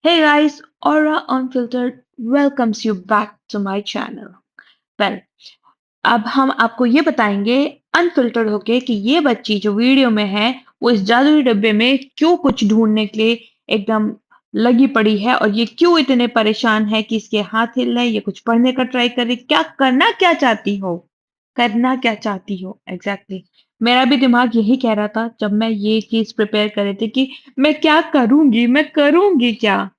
Hey guys, Aura Unfiltered welcomes you back to my channel. Well, अब हम आपको ये बताएंगे अनफिल्टर्ड होके कि ये बच्ची जो वीडियो में है वो इस जादुई डब्बे में क्यों कुछ ढूंढने के लिए एकदम लगी पड़ी है और ये क्यों इतने परेशान है कि इसके हाथ हिल रहे हैं, ये कुछ पढ़ने का ट्राई कर रही, क्या चाहती हो, करना क्या चाहती हो एग्जैक्टली मेरा भी दिमाग यही कह रहा था जब मैं ये चीज प्रिपेयर कर रही थी कि मैं करूंगी क्या।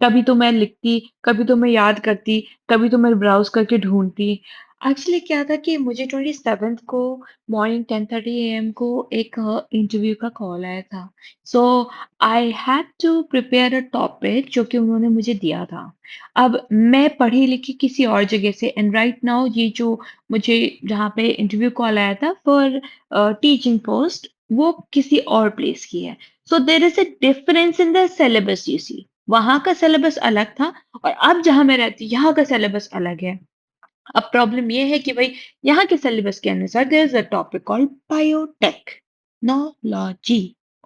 कभी तो मैं लिखती, कभी तो मैं याद करती, कभी तो मैं ब्राउज़ करके ढूँढती। एक्चुअली क्या था कि मुझे 27th को मॉर्निंग 10:30 एएम को एक इंटरव्यू का कॉल आया था। So I had to prepare a topic जो कि उन्होंने मुझे दिया था। अब मैं पढ़ी-लिखी किसी और जगह से एंड राइट नाउ ये जो मुझे जहाँ पे इंटरव्यू कॉल आया था फॉर टीचिंग पोस्ट वो किसी और प्लेस की है। So there is a difference in the syllabus you see. वहाँ का सिलेबस अलग था और अब जहाँ मैं रहती हूँ, यहाँ का सिलेबस अलग है। अब प्रॉब्लम ये है कि भाई यहाँ के सिलेबस के अनुसार there is a topic called biotechnology.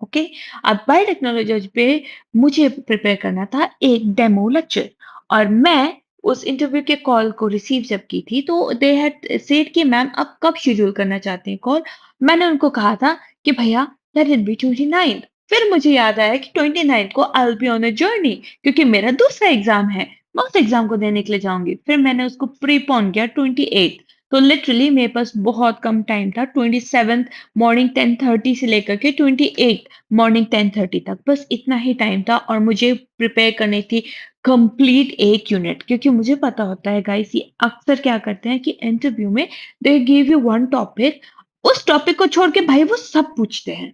Okay? अब बायोटेक्नोलॉजी पे मुझे प्रिपेयर करना था एक डेमो लेक्चर और मैं उस इंटरव्यू के कॉल को रिसीव जब की थी तो दे हैड सेड कि मैम आप कब शेड्यूल करना चाहते हैं कॉल? मैंने उनको कहा था कि भैया लेट इट बी 29th। फिर मुझे याद आया कि 29th को आई will be on a journey क्योंकि मेरा दूसरा एग्ज़ाम है। मैं उस एग्ज़ाम को देने के लिए जाऊँगी। फिर मैंने उसको प्रीपोन किया 28। तो लिटरली मेरे पास बहुत कम टाइम था 27th मॉर्निंग 10:30 से लेकर के 28 मॉर्निंग 10:30 तक। बस इतना ही टाइम था और मुझे प्रिपेयर करनी थी कंप्लीट 1 यूनिट क्योंकि मुझे पता होता है गाइस ये अक्सर क्या करते हैं कि इंटरव्यू में they give you one topic, उस टॉपिक को छोड़ के भाई वो सब पूछते हैं।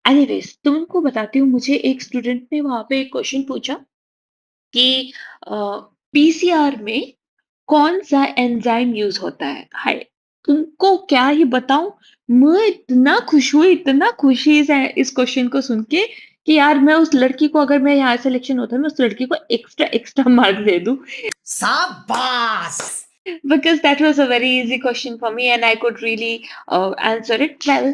एनीवेज़ तुमको बताती हूँ मुझे एक स्टूडेंट ने वहाँ पे एक क्वेश्चन पूछा कि अ, पीसीआर में कौन-सा एंजाइम यूज़ होता है? हाय! तुमको क्या ही बताऊँ, मैं इतना खुश हुई इस क्वेश्चन को सुन के कि यार मैं उस लड़की को अगर मैं यहाँ सिलेक्शन होता है, मैं उस लड़की को एक्स्ट्रा मार्क्स दे दूँ। शाबाश! Because that was a very easy question for me and I could really answer it well.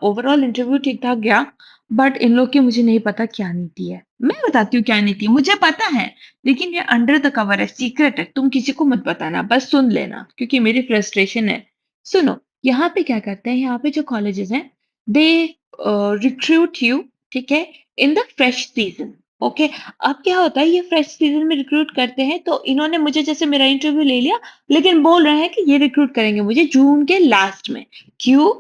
Overall interview ठीक-ठाक गया, बट इन लोग की मुझे नहीं पता क्या नीति है। मैं बताती हूँ क्या नीति है, मुझे पता है, लेकिन ये अंडर द कवर है, सीक्रेट है, तुम किसी को मत बताना, बस सुन लेना, क्योंकि मेरी फ्रस्ट्रेशन है। सुनो, यहाँ पे क्या करते हैं, यहाँ पे जो कॉलेजेस हैं, दे रिक्रूट यू, ठीक है, in the fresh season, okay. अब क्या होता है, ये फ्रेश सीजन में रिक्रूट करते हैं, तो इन्होंने मुझे जैसे मेरा इंटरव्यू ले लिया, लेकिन बोल रहे हैं कि ये रिक्रूट करेंगे मुझे जून के लास्ट में। क्यों?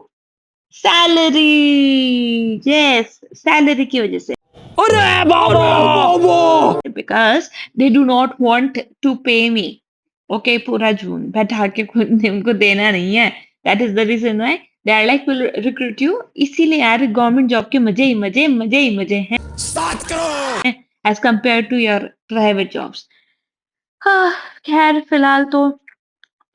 सैलरी! यस, सैलरी की वजह से। अरे बाबा! Because they do not want to pay me. Okay, पूरा जून बैठा के खुद उनको देना नहीं है। That is the reason why they are like will recruit you. इसीलिए यार गवर्नमेंट जॉब के मज़े ही मज़े हैं स्टार्ट करो। As compared to your private jobs. हाँ, खैर फिलहाल तो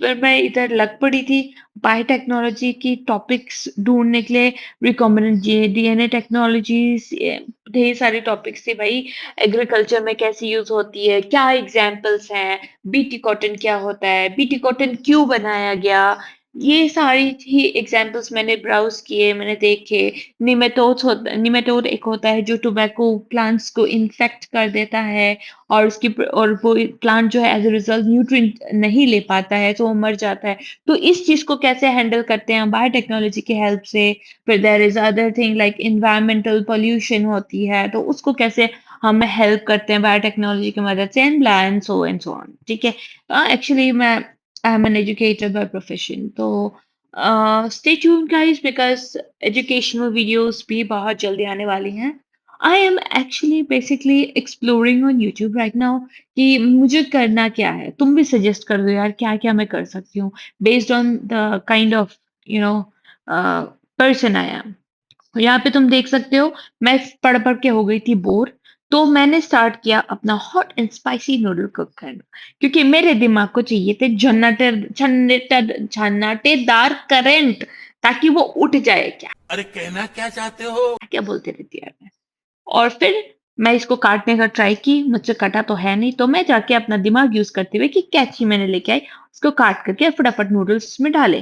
फिर मैं इधर लग पड़ी थी बायोटेक्नोलॉजी की टॉपिक्स ढूँढने के लिए, रिकॉम्बिनेंट डीएनए टेक्नोलॉजीज़, ये ढेर सारी टॉपिक्स थी भाई। एग्रीकल्चर में कैसे यूज़ होती है, क्या एग्ज़ाम्पल्स हैं, बीटी कॉटन क्या होता है, बीटी कॉटन क्यों बनाया गया, ये सारी ही एग्ज़ाम्पल्स मैंने ब्राउज़ किए, मैंने देखे। निमेटोड एक होता है जो टोबैको प्लांट्स को इन्फेक्ट कर देता है और और वो प्लांट जो है एज़ अ रिज़ल्ट न्यूट्रिएंट नहीं ले पाता है, तो वो मर जाता है। तो इस चीज़ को कैसे हैंडल करते हैं बायोटेक्नोलॉजी की हेल्प से। फिर there is other thing like environmental pollution होती है, तो उसको कैसे हम हेल्प करते हैं बायोटेक्नोलॉजी की मदद से एंड सो ऑन, ठीक है। एक्चुअली मैं I am an educator by profession, तो stay tuned guys because educational videos भी बहुत जल्दी आने वाली हैं। I am actually basically exploring on YouTube right now कि मुझे करना क्या है? तुम भी सजेस्ट कर दो यार क्या-क्या मैं कर सकती हूँ based on the kind of you know a, person I M. यहाँ पे तुम देख सकते हो मैं पढ़-पढ़ के हो गई थी बोर, तो मैंने स्टार्ट किया अपना hot and spicy noodle cook करना, क्योंकि मेरे दिमाग को चाहिए थे झन्नाटेदार करंट ताकि वो उठ जाए। क्या अरे कहना क्या चाहते हो? क्या बोलती रहती यार मैं। और फिर मैं इसको काटने का ट्राई की, मुझसे कटा तो है नहीं, तो मैं जाके अपना दिमाग यूज़ करते हुए कि कैंची मैंने लेके आई, उसको काट करके फटाफट नूडल्स उसमें डाले।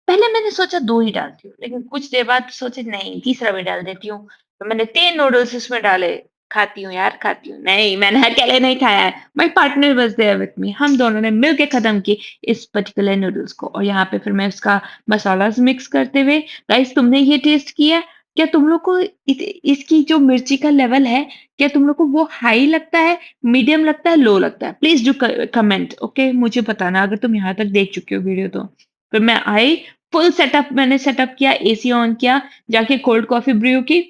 पहले मैंने सोचा 2 ही डालती हूँ, लेकिन कुछ देर बाद सोचा नहीं तीसरा भी डाल देती हूँ। तो मैंने 3 नूडल्स इसमें डाले। खाती हूँ यार, खाती हूँ। नहीं, मैंने अकेले नहीं खाया है। My partner was there with me. हम दोनों ने मिल के खत्म की इस पर्टिकुलर नूडल्स को और यहाँ पे फिर मैं उसका मसालास मिक्स करते हुए गाइस तुमने ये टेस्ट किया? क्या तुम लोग को इसकी जो मिर्ची का लेवल है, क्या तुम लोग को वो हाई लगता है, मीडियम लगता है, लो लगता है? Please do comment okay? मुझे बताना अगर तुम यहाँ तक देख चुके हो वीडियो तो। फिर मैं आई, फुल सेटअप मैंने सेटअप किया, एसी ऑन किया, जाके कोल्ड कॉफ़ी ब्रू की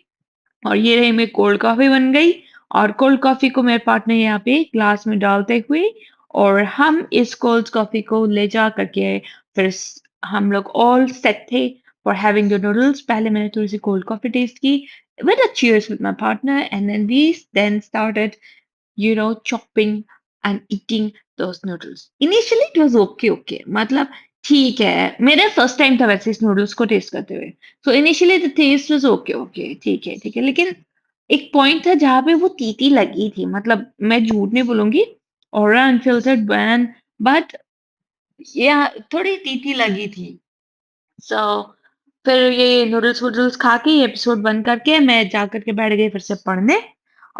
और ये रही मेरी कोल्ड कॉफ़ी बन गई और कोल्ड कॉफ़ी को मेरे पार्टनर यहाँ पे ग्लास में डालते हुए और हम इस कोल्ड कॉफ़ी को ले जा करके फिर हम लोग ऑल सेट थे फॉर हैविंग द नूडल्स। पहले मैंने थोड़ी सी कोल्ड कॉफ़ी टेस्ट की with a cheers with my partner and then we then started chopping and eating those noodles. Initially it was okay. मतलब ठीक है, मेरा फर्स्ट टाइम था वैसे इस नूडल्स को टेस्ट करते हुए। So initially the taste was okay, ठीक है। लेकिन एक पॉइंट था जहाँ पे वो तीती लगी थी। मतलब मैं झूठ नहीं बोलूँगी, ऑरा अनफिल्टर्ड ब्रांड बट या थोड़ी तीती लगी थी। सो फिर ये नूडल्स-वूडल्स खा के ये एपिसोड बंद करके मैं जा कर के बैठ गई फिर से पढ़ने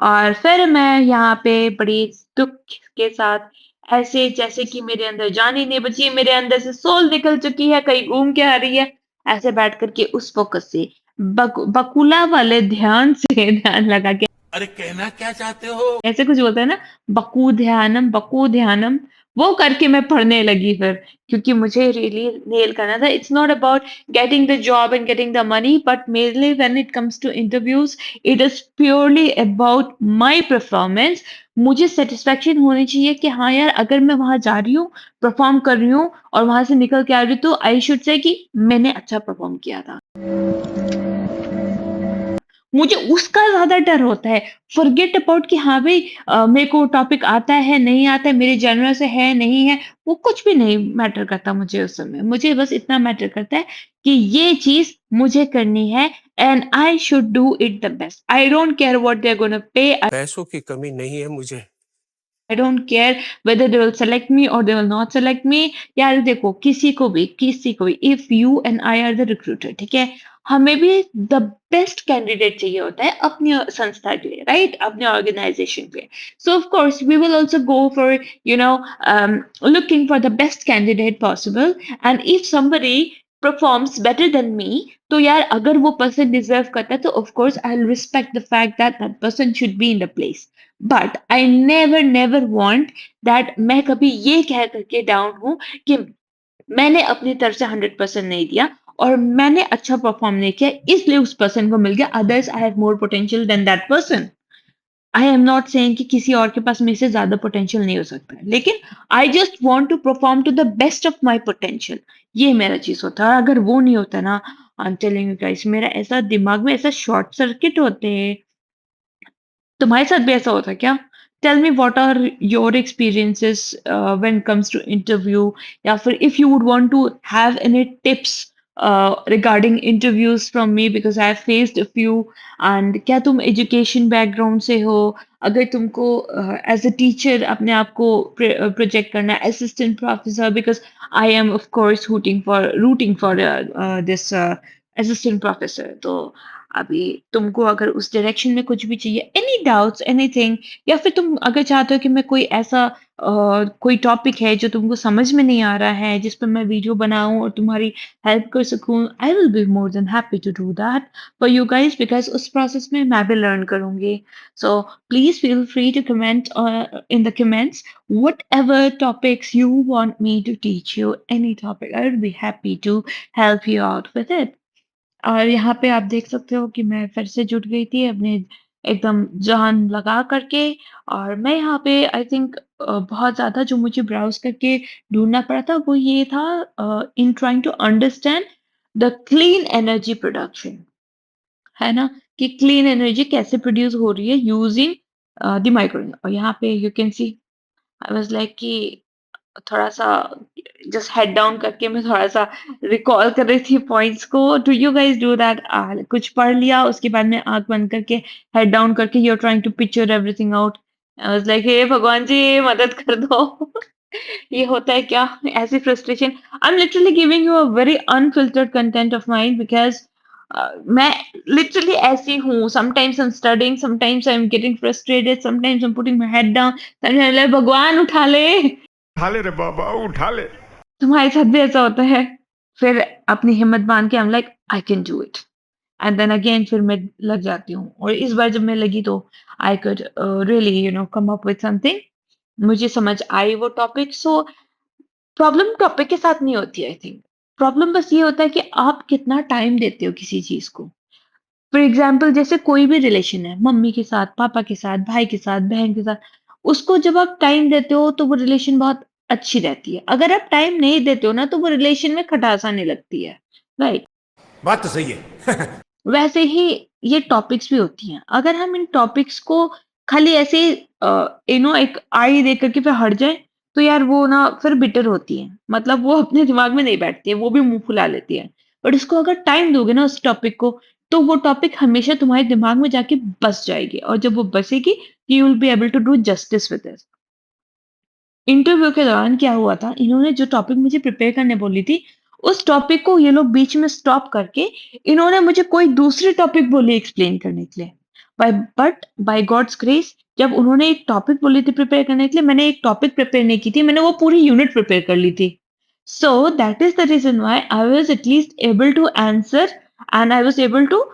और फिर मैं यहाँ पे बड़ी दुःख के साथ ऐसे जैसे कि मेरे अंदर जान ही नहीं बची है, मेरे अंदर से सोल निकल चुकी है, कहीं घूम के आ रही है, ऐसे बैठ कर के उस फ़ोकस से बकुला वाले ध्यान से ध्यान लगा के अरे कहना क्या चाहते हो? ऐसे कुछ बोलते हैं ना बकू ध्यानम वो करके मैं पढ़ने लगी फिर क्योंकि मुझे रियली नेल करना था it's not about getting the job and getting the money but mainly when it comes to interviews it is purely about my performance. मुझे सेटिस्फेक्शन होनी चाहिए कि हाँ यार अगर मैं वहां जा रही हूँ परफॉर्म कर रही हूँ और वहां से निकल के आ रही हूँ तो आई शुड से कि मैंने अच्छा परफॉर्म किया था। मुझे उसका ज़्यादा डर होता है। फ़ॉरगेट अबाउट कि हाँ भई मेरे को टॉपिक आता है, नहीं आता है, मेरे जनर से है, नहीं है, वो कुछ भी नहीं मैटर करता मुझे उस समय। मुझे बस इतना मैटर करता है कि ये चीज़ मुझे करनी है and I should do it the best. I don't care what they are gonna pay, पैसों की कमी नहीं है मुझे। I don't care whether they will select me और they will not select me. यार देखो किसी को भी if you and I are the recruiter ठीक है हमें भी द बेस्ट कैंडिडेट चाहिए होता है अपनी संस्था के लिए राइट अपने ऑर्गेनाइजेशन के लिए। So of course we will also go for looking for the best candidate possible and if somebody performs better than me तो यार अगर वो पर्सन डिजर्व करता है तो of course I will respect the fact that that person should be in the place but I never want that मैं कभी ये कह करके डाउन हूँ कि मैंने अपनी तरफ से 100% नहीं दिया और मैंने अच्छा परफॉर्म नहीं किया इसलिए उस पर्सन को मिल गया others I have more potential than that person. I am not saying कि किसी और के पास मेरे से ज्यादा पोटेंशियल नहीं हो सकता है लेकिन I just want to perform to the best of my potential. ये मेरा चीज होता है अगर वो नहीं होता ना I am telling you guys मेरा ऐसा दिमाग में ऐसा शॉर्ट सर्किट होते हैं। तुम्हारे साथ भी ऐसा होता है क्या? Tell me what are your experiences when comes to interview या फिर if you would want to have any tips regarding interviews from me because I have faced a few and क्या तुम एजुकेशन बैकग्राउंड से हो? अगर तुमको as a teacher अपने आप को प्रोजेक्ट करना है assistant professor because I am of course rooting for this assistant professor तो अभी तुमको अगर उस डायरेक्शन में कुछ भी चाहिए एनी डाउट्स एनीथिंग या फिर तुम अगर चाहते हो कि मैं कोई ऐसा कोई टॉपिक है जो तुमको समझ में नहीं आ रहा है जिस पर मैं वीडियो बनाऊं और तुम्हारी हेल्प कर सकूं I will be more than happy to do that for you guys because उस प्रोसेस में मैं भी लर्न करूंगी। So please feel free to comment in the comments whatever topics you want me to teach you any topic I will be happy to help you out with it। और यहाँ पे आप देख सकते हो कि मैं फिर से जुट गई थी अपने एकदम जान लगा करके और मैं यहाँ पे आई थिंक बहुत ज़्यादा जो मुझे ब्राउज़ करके ढूँढना पड़ा था वो ये था in trying to understand the clean energy production, है ना? कि क्लीन एनर्जी कैसे प्रोड्यूस हो रही है यूजिंग द माइक्रो और यहाँ पे you can see I was like कि थोड़ा-सा जस्ट हेड डाउन करके मैं थोड़ा-सा रिकॉल कर रही थी पॉइंट्स को। Do you guys do that? कुछ पढ़ लिया उसके बाद में आँख बंद करके हेड डाउन करके you are trying to picture everything out. I was like हे भगवान जी मदद कर दो। ये होता है क्या? ऐसी frustration I am literally giving you a very unfiltered content of mine because मैं लिटरली ऐसी हूँ, sometimes I am studying, sometimes I am getting frustrated, sometimes I am putting my head down, sometimes like भगवान उठा ले, उठा ले रे बाबा उठा ले। तुम्हारे साथ भी ऐसा होता है? फिर अपनी हिम्मत बाँध के I am like I can do it and then again फिर मैं लग जाती हूँ और इस बार जब मैं लगी तो I could really come up with something, मुझे समझ आई वो टॉपिक। सो प्रॉब्लम टॉपिक के साथ नहीं होती आई थिंक, प्रॉब्लम बस ये होता है कि आप कितना टाइम देते हो किसी चीज़ को। फॉर एग्जाम्पल जैसे कोई भी रिलेशन है, मम्मी के साथ, पापा के साथ, भाई के साथ, बहन के साथ, उसको जब आप टाइम देते हो तो वो रिलेशन बहुत अच्छी रहती है। अगर आप टाइम नहीं देते हो ना तो वो रिलेशन में खटास आने लगती है, राइट? बात तो सही है। वैसे ही ये टॉपिक्स भी होती हैं। अगर हम इन टॉपिक्स को खाली ऐसे एक आई देख कर के फिर हट जाएँ, तो यार वो ना फिर बिटर होती हैं। मतलब वो अपने दिमाग में नहीं बैठती है, वो भी मुँह फुला लेती है। बट उसको अगर टाइम दोगे ना उस टॉपिक को, तो वो टॉपिक हमेशा तुम्हारे दिमाग में जाके बस जाएगी और जब वो बसेगी, you will be able to do justice with it. Interview के दौरान क्या हुआ था, इन्होंने जो टॉपिक मुझे प्रिपेयर करने बोली थी, उस टॉपिक को ये लोग बीच में स्टॉप करके इन्होंने मुझे कोई दूसरी टॉपिक बोली एक्सप्लेन करने के लिए। बाय गॉड्स ग्रेस जब उन्होंने एक टॉपिक बोली थी प्रिपेयर करने के लिए, मैंने एक टॉपिक प्रिपेयर नहीं की थी, मैंने वो पूरी यूनिट प्रिपेयर कर ली थी। So that is the reason why I was at least able to answer and I was able to,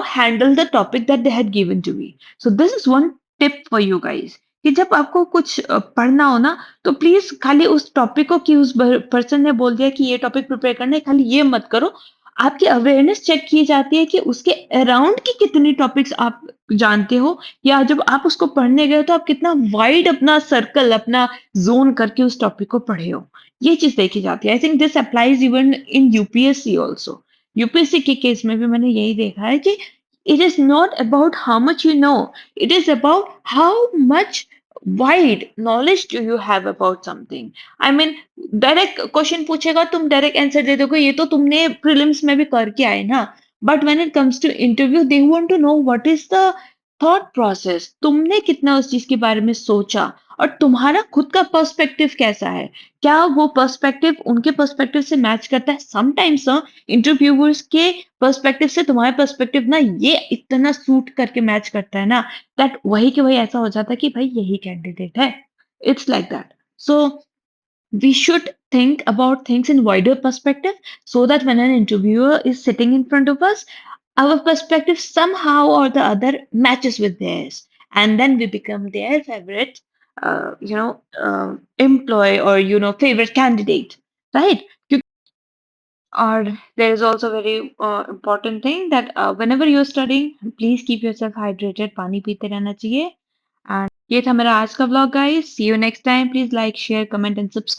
handle the topic that they had given to me. So this is one tip for you guys कि जब आपको कुछ पढ़ना हो ना तो please खाली उस टॉपिक को कि उस पर्सन ने बोल दिया कि ये टॉपिक प्रिपेयर करना है खाली ये मत करो। आपकी अवेयरनेस चेक की जाती है कि उसके अराउंड की कितनी टॉपिक्स आप जानते हो या जब आप उसको पढ़ने गए हो तो आप कितना वाइड अपना सर्कल अपना जोन करके उस टॉपिक को पढ़े हो। ये चीज़ देखी जाती है। I think this applies even in UPSC also. UPSC के केस में भी मैंने यही देखा है कि it is not about how much you know, it is about how much wide knowledge do you have about something. I mean direct question पूछेगा तुम डायरेक्ट आंसर दे दोगे, ये तो तुमने प्रीलिम्स में भी करके आए ना। But when it comes to interview they want to know what is the thought process, तुमने कितना उस चीज़ के बारे में सोचा और तुम्हारा खुद का पर्सपेक्टिव कैसा है? क्या वो पर्सपेक्टिव उनके पर्सपेक्टिव से मैच करता है? समटाइम्स इंटरव्यूअर्स के पर्सपेक्टिव से तुम्हारा पर्सपेक्टिव ना ये इतना सूट करके मैच करता है ना दैट वही के वही ऐसा हो जाता है कि भाई यही कैंडिडेट है। It's like that. So we should think about things in wider perspective so that when an interviewer is sitting in front of us, our perspective somehow or the other matches with theirs, and then we become their favorite employee or favorite candidate, right? Or there is also very important thing that whenever you're studying, please keep yourself hydrated. पानी पीते रहना चाहिए। And ये था मेरा आज का vlog, guys. See you next time. Please like, share, comment, and subscribe.